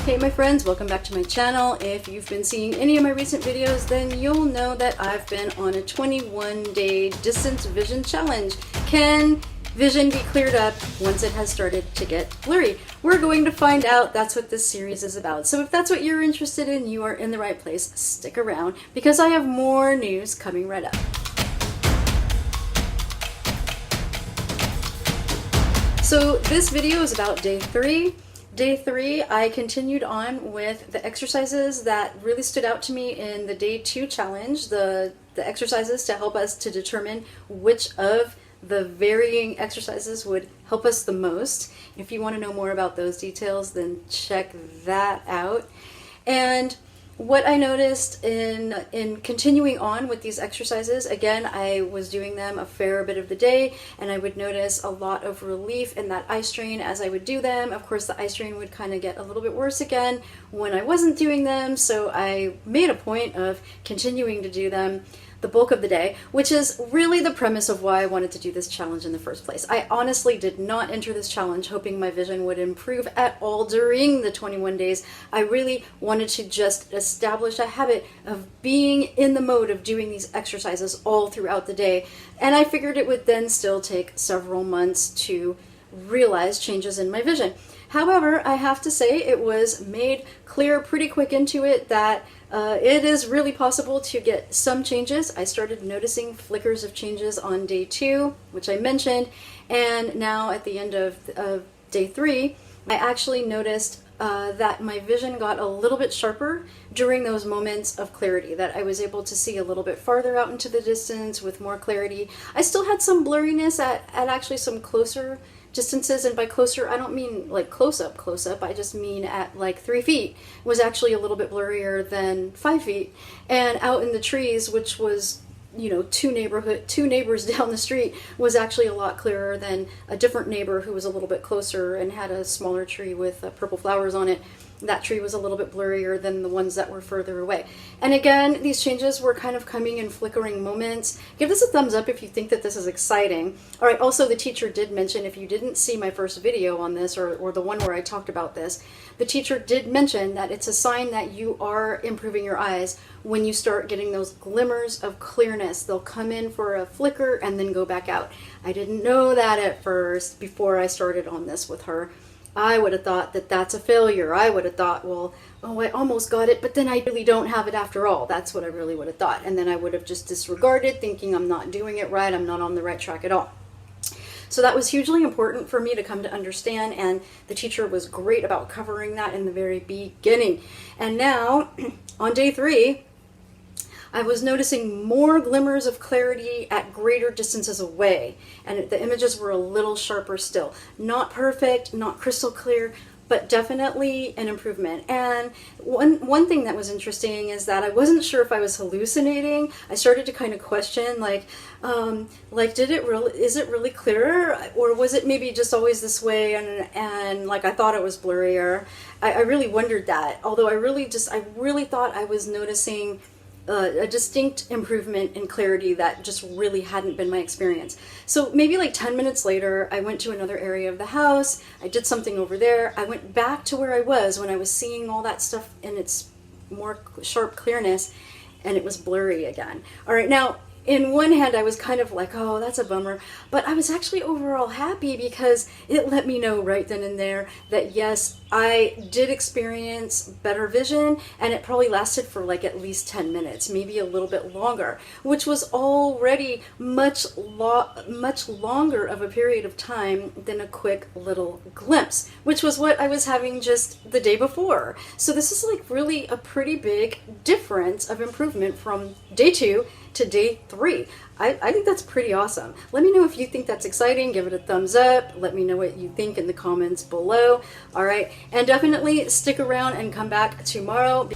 Hey my friends, welcome back to my channel. If you've been seeing any of my recent videos, then you'll know that I've been on a 21-day distance vision challenge. Can vision be cleared up once it has started to get blurry? We're going to find out. That's what this series is about. So if that's what you're interested in, you are in the right place. Stick around because I have more news coming right up. So this video is about day 3. Day 3, I continued on with the exercises that really stood out to me in the day 2 challenge, the exercises to help us to determine which of the varying exercises would help us the most. If you want to know more about those details, then check that out. And what I noticed in continuing on with these exercises, again, I was doing them a fair bit of the day, and I would notice a lot of relief in that eye strain as I would do them. Of course, the eye strain would kind of get a little bit worse again when I wasn't doing them, so I made a point of continuing to do them the bulk of the day, which is really the premise of why I wanted to do this challenge in the first place. I honestly did not enter this challenge hoping my vision would improve at all during the 21 days. I really wanted to just establish a habit of being in the mode of doing these exercises all throughout the day, and I figured it would then still take several months to realize changes in my vision. However, I have to say it was made clear pretty quick into it that it is really possible to get some changes. I started noticing flickers of changes on day 2, which I mentioned, and now at the end of day 3, I actually noticed that my vision got a little bit sharper during those moments of clarity, that I was able to see a little bit farther out into the distance with more clarity. I still had some blurriness at actually some closer distances, and by closer I don't mean like close up, I just mean at like 3 feet was actually a little bit blurrier than 5 feet, and out in the trees, which was, you know, two neighbors down the street, was actually a lot clearer than a different neighbor who was a little bit closer and had a smaller tree with purple flowers on it. That tree was a little bit blurrier than the ones that were further away. And again, these changes were kind of coming in flickering moments. Give this a thumbs up if you think that this is exciting. All right, also the teacher did mention, if you didn't see my first video on this, or the one where I talked about this, the teacher did mention that it's a sign that you are improving your eyes when you start getting those glimmers of clearness. They'll come in for a flicker and then go back out. I didn't know that at first before I started on this with her. I would have thought that that's a failure. I would have thought, well, oh, I almost got it, but then I really don't have it after all. That's what I really would have thought. And then I would have just disregarded, thinking I'm not doing it right, I'm not on the right track at all. So that was hugely important for me to come to understand, and the teacher was great about covering that in the very beginning. And now, on day 3, I was noticing more glimmers of clarity at greater distances away, and the images were a little sharper still. Not perfect, not crystal clear, but definitely an improvement. And one thing that was interesting is that I wasn't sure if I was hallucinating. I started to kind of question, like is it really clearer, or was it maybe just always this way, and like I thought it was blurrier. I really wondered that, although I really thought I was noticing a distinct improvement in clarity that just really hadn't been my experience. So maybe like 10 minutes later, I went to another area of the house, I did something over there, I went back to where I was when I was seeing all that stuff in its more sharp clearness, and it was blurry again. All right, now, in one hand, I was kind of like, oh, that's a bummer, but I was actually overall happy because it let me know right then and there that yes, I did experience better vision, and it probably lasted for like at least 10 minutes, maybe a little bit longer, which was already much longer of a period of time than a quick little glimpse, which was what I was having just the day before. So this is like really a pretty big difference of improvement from day 2 to day 3. I think that's pretty awesome. Let me know if you think that's exciting. Give it a thumbs up. Let me know what you think in the comments below. All right, and definitely stick around and come back tomorrow.